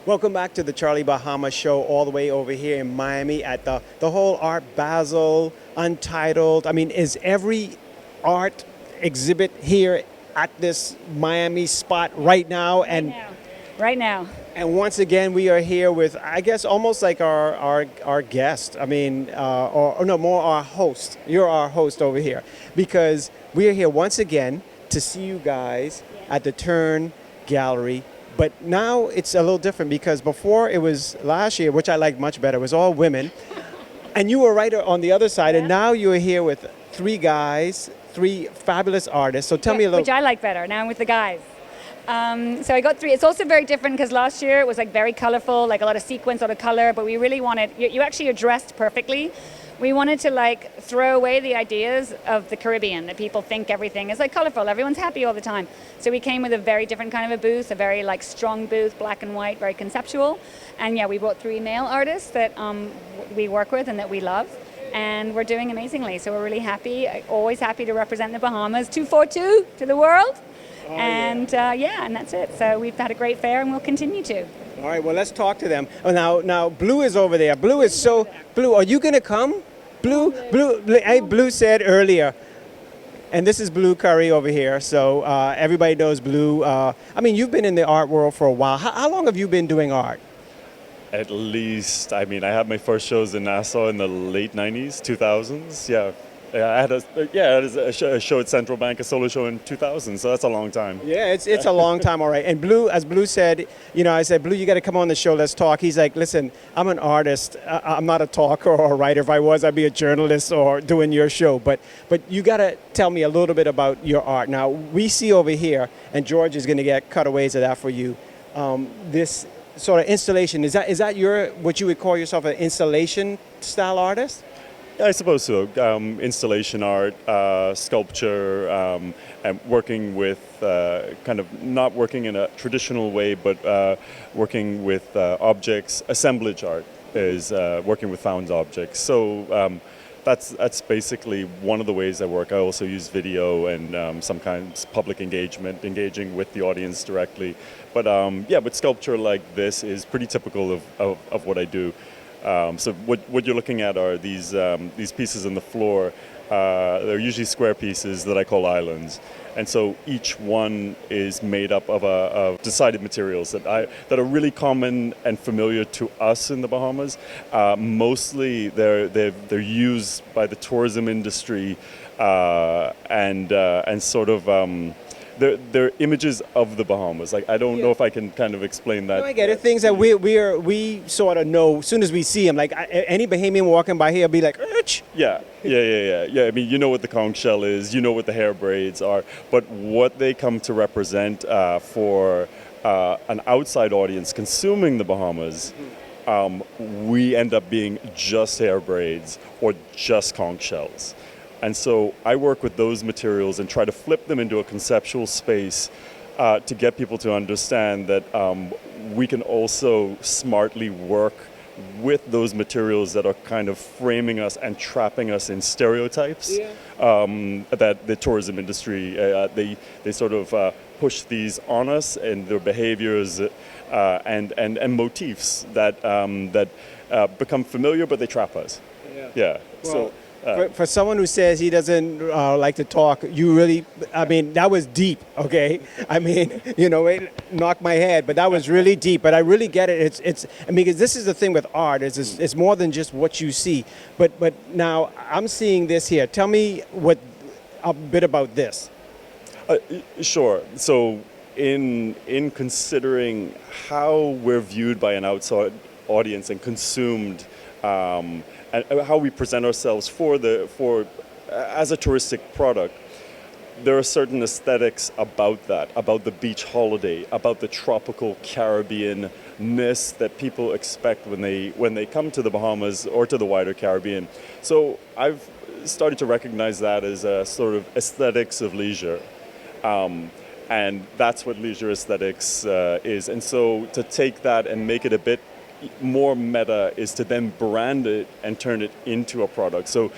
Welcome back to the Charlie Bahama show, all the way over here in Miami at the whole Art Basel, Untitled. I mean, is every art exhibit here at this Miami spot right now? Right now. And once again, we are here with, I guess, almost like our guest. I mean, or no, more our host. You're our host over here because we are here once again to see you guys at the Tern Gallery. But now it's a little different because before it was last year, which I liked much better, it was all women. And you were right on the other side, and now you're here with three guys, three fabulous artists. So tell me a little. Which I like better. Now I'm with the guys. So I got three. It's also very different because last year it was like very colorful, like a lot of sequins, a lot of color. But we really wanted. You actually are dressed perfectly. We wanted to like throw away the ideas of the Caribbean that people think everything is like colorful. Everyone's happy all the time. So we came with a very different kind of a booth, a very like strong booth, black and white, very conceptual. And yeah, we brought three male artists that we work with and that we love. And we're doing amazingly. So we're really happy, always happy to represent the Bahamas, 242 to the world. And and that's it. So we've had a great fair and we'll continue to. All right, well, let's talk to them. Oh, now, Blue is over there. Blue is so... Blue, are you going to come? Blue said earlier, and this is Blue Curry over here, so everybody knows Blue. I mean, you've been in the art world for a while. How long have you been doing art? At least, I mean, I had my first shows in Nassau in the late 90s, 2000s, yeah. I had a show at Central Bank, a solo show in 2000, so that's a long time. Yeah, it's a long time, all right. And Blue, as Blue said, I said, Blue, you got to come on the show, let's talk. He's like, listen, I'm an artist. I'm not a talker or a writer. If I was, I'd be a journalist or doing your show. But you got to tell me a little bit about your art. Now, we see over here, and George is going to get cutaways of that for you, this sort of installation. Is that what you would call yourself, an installation style artist? Yeah, I suppose so. Installation art, sculpture, and working with kind of not working in a traditional way, but working with objects. Assemblage art is working with found objects. So that's basically one of the ways I work. I also use video and some kinds of public engagement, engaging with the audience directly. But but sculpture like this is pretty typical of what I do. So what you're looking at are these pieces on the floor. They're usually square pieces that I call islands, and so each one is made up of decided materials that are really common and familiar to us in the Bahamas. Mostly they're used by the tourism industry and sort of. They're images of the Bahamas. Like I don't know if I can kind of explain that. No, I get it. Things that we sort of know as soon as we see them. Like any Bahamian walking by here will be like, Urch. Yeah. I mean, you know what the conch shell is. You know what the hair braids are. But what they come to represent for an outside audience consuming the Bahamas, we end up being just hair braids or just conch shells. And so I work with those materials and try to flip them into a conceptual space to get people to understand that we can also smartly work with those materials that are kind of framing us and trapping us in stereotypes that the tourism industry, they sort of push these on us and their behaviors and motifs that become familiar, but they trap us. Yeah. Well, for someone who says he doesn't like to talk, you really, I mean, that was deep, okay? I mean, it knocked my head, but that was really deep. But I really get it. I mean, because this is the thing with art, it's more than just what you see. But now I'm seeing this here. Tell me a bit about this. Sure. So in considering how we're viewed by an outside audience and consumed, and how we present ourselves as a touristic product, there are certain aesthetics about that, about the beach holiday, about the tropical Caribbean-ness that people expect when they come to the Bahamas or to the wider Caribbean. So I've started to recognize that as a sort of aesthetics of leisure. And that's what leisure aesthetics is. And so to take that and make it a bit more meta is to then brand it and turn it into a product. So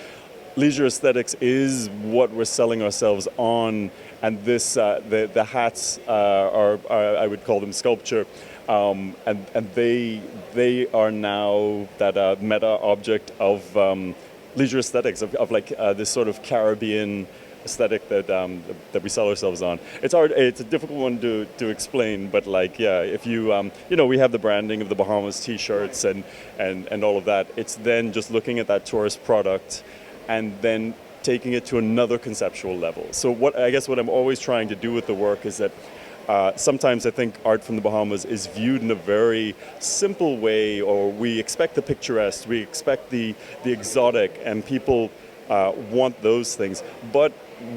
leisure aesthetics is what we're selling ourselves on, and this the hats are I would call them sculpture, and they are now that meta object of leisure aesthetics of like this sort of Caribbean aesthetic that we sell ourselves on. It's hard. It's a difficult one to explain, but like if you we have the branding of the Bahamas T-shirts and all of that. It's then just looking at that tourist product, and then taking it to another conceptual level. So what I'm always trying to do with the work is that sometimes I think art from the Bahamas is viewed in a very simple way, or we expect the picturesque, we expect the exotic, and people want those things. But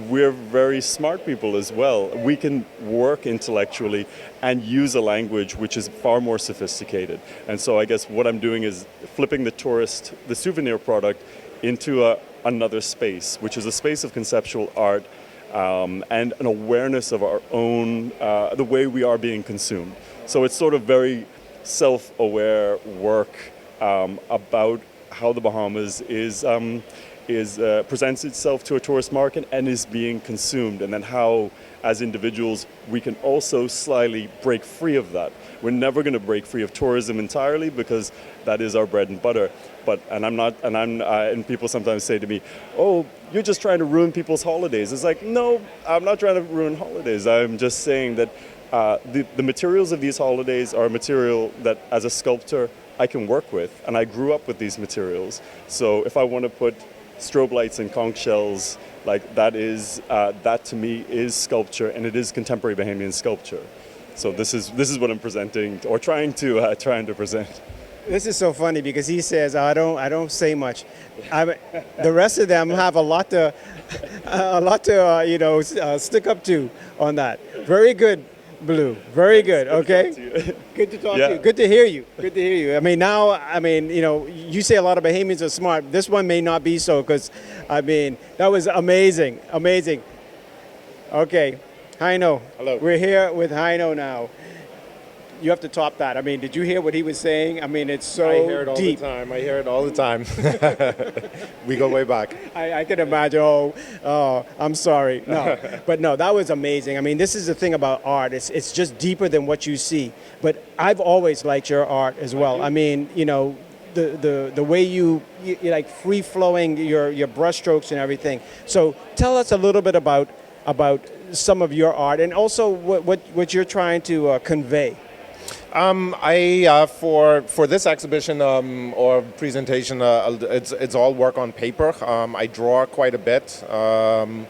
we're very smart people as well. We can work intellectually and use a language which is far more sophisticated. And so I guess what I'm doing is flipping the souvenir product into another space, which is a space of conceptual art and an awareness of our own, the way we are being consumed. So it's sort of very self-aware work about how the Bahamas presents itself to a tourist market and is being consumed, and then how, as individuals, we can also slightly break free of that. We're never going to break free of tourism entirely because that is our bread and butter. And people sometimes say to me, "Oh, you're just trying to ruin people's holidays." It's like, no, I'm not trying to ruin holidays. I'm just saying that the materials of these holidays are a material that, as a sculptor, I can work with, and I grew up with these materials. So if I want to put strobe lights and conch shells, like that to me is sculpture, and it is contemporary Bahamian sculpture. So this is what I'm presenting, or trying to present. This is so funny because he says, I don't say much. The rest of them have a lot to stick up to on that. Very good, Blue. Very good. Okay. Good to talk to you. Good to hear you. Good to hear you. You say a lot of Bahamians are smart. This one may not be so, because that was amazing. Amazing. Okay. Heino. Hello. We're here with Heino now. You have to top that. Did you hear what he was saying? It's so I hear it all deep. the time. I hear it all the time. We go way back. I can imagine. Oh, I'm sorry. No, but no, that was amazing. This is the thing about art. It's just deeper than what you see. But I've always liked your art as well. The way you like free flowing your brushstrokes and everything. So tell us a little bit about some of your art, and also what you're trying to convey. For this exhibition or presentation, it's all work on paper. I draw quite a bit, and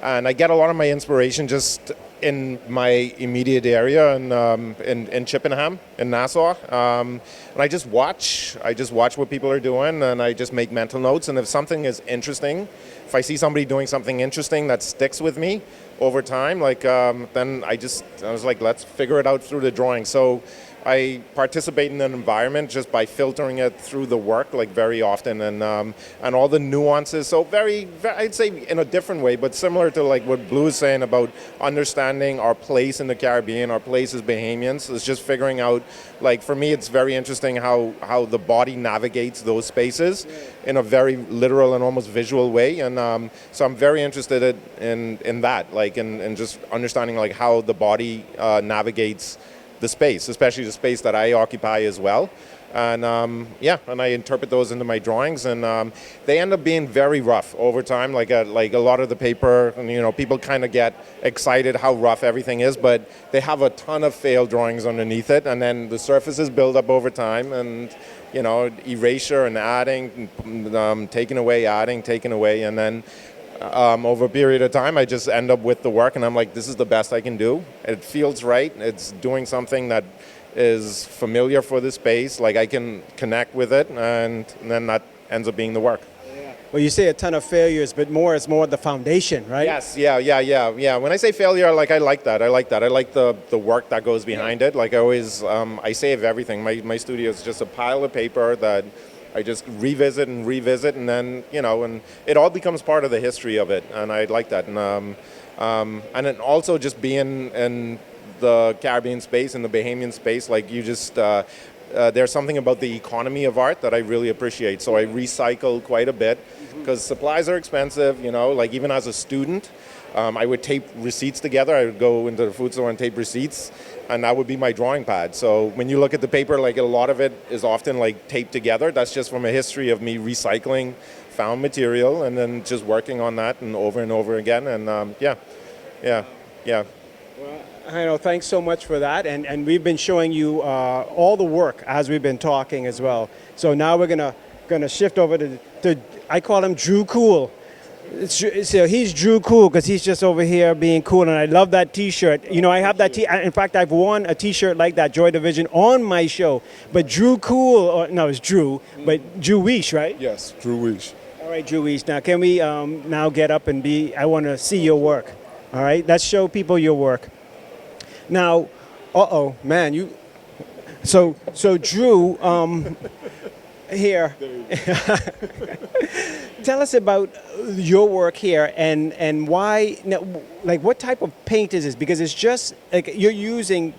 I get a lot of my inspiration just in my immediate area in Chippenham, in Nassau. And I just watch what people are doing, and I just make mental notes. And if something is interesting, if I see somebody doing something interesting that sticks with me over time, then I was like, let's figure it out through the drawing. So I participate in an environment just by filtering it through the work, very often, and all the nuances. So very, I'd say in a different way, but similar to what Blue is saying about understanding our place in the Caribbean, our place as Bahamians. It's just figuring out, for me, it's very interesting how the body navigates those spaces in a very literal and almost visual way. And so I'm very interested in that, in just understanding how the body navigates the space, especially the space that I occupy as well. And and I interpret those into my drawings, and they end up being very rough over time. Like a lot of the paper, and people kind of get excited how rough everything is, but they have a ton of failed drawings underneath it, and then the surfaces build up over time, and erasure and adding, taking away, adding, taking away, and then over a period of time, I just end up with the work, and I'm like, this is the best I can do. It feels right. It's doing something that is familiar for the space. I can connect with it, and then that ends up being the work. Well, you say a ton of failures, but it's more the foundation, right? Yes, yeah. When I say failure, I like that. I like the work that goes behind it. I always, I save everything. My studio is just a pile of paper that I just revisit, and then, and it all becomes part of the history of it, and I like that. And then also just being in the Caribbean space, in the Bahamian space, there's something about the economy of art that I really appreciate. So I recycle quite a bit, because supplies are expensive, even as a student. I would tape receipts together. I would go into the food store and tape receipts, and that would be my drawing pad. So when you look at the paper, like a lot of it is often like taped together. That's just from a history of me recycling found material and then just working on that and over again. And yeah. Heino, thanks so much for that. And we've been showing you all the work as we've been talking as well. So now we're gonna shift over to I call him Drew Cool. So he's Drew Cool because he's just over here being cool, and I love that T-shirt. You know, I have that in fact, I've worn a T-shirt like that, Joy Division, on my show. But Drew Cool, no, it's Drew, but Drew Weech, right? Yes, Drew Weech. All right, Drew Weech. Now, can we now get up and I want to see your work. All right, let's show people your work. Now, man, so Drew, here. Tell us about your work here and why, like what type of paint is this? Because it's just like you're using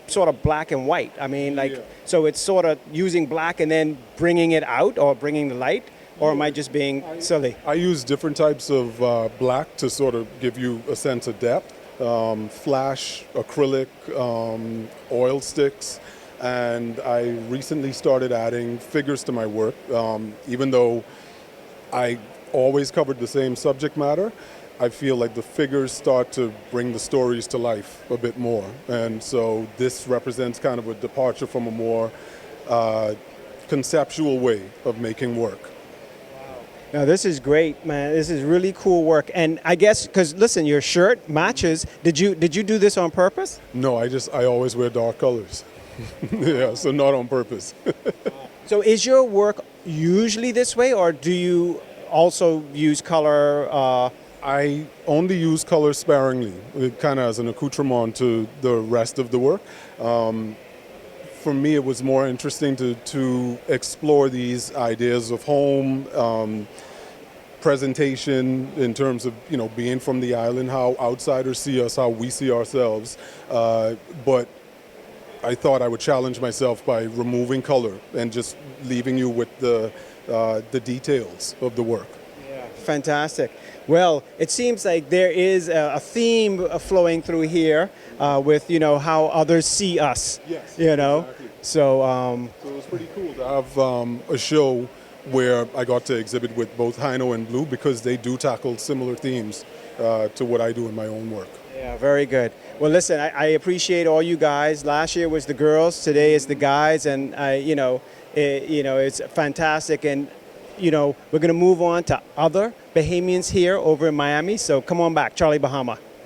sort of black and white. I mean, so it's sort of using black and then bringing it out or bringing the light, or am I just being silly? I use different types of black to sort of give you a sense of depth. Flash, acrylic, oil sticks. And I recently started adding figures to my work. Even though I always covered the same subject matter, I feel like the figures start to bring the stories to life a bit more. And so this represents kind of a departure from a more conceptual way of making work. Now this is great, man. This is really cool work. And I guess, because listen, your shirt matches. Did you do this on purpose? No, I always wear dark colors. Yeah, so not on purpose. So is your work usually this way, or do you also use color? I only use color sparingly, kind of as an accoutrement to the rest of the work. For me, it was more interesting to explore these ideas of home, presentation in terms of, you know, being from the island, how outsiders see us, how we see ourselves. But I thought I would challenge myself by removing color and just leaving you with the details of the work. Yeah, fantastic. Well, it seems like there is a theme flowing through here with, you know, how others see us. Yes, you know. exactly. So it was pretty cool to have a show where I got to exhibit with both Heino and Blue, because they do tackle similar themes to what I do in my own work. yeah, very good. Well, listen, I appreciate all you guys. Last year was the girls, today is the guys, and it's fantastic. And you know, we're going to move on to other Bahamians here over in Miami. So come on back, Charlie Bahama.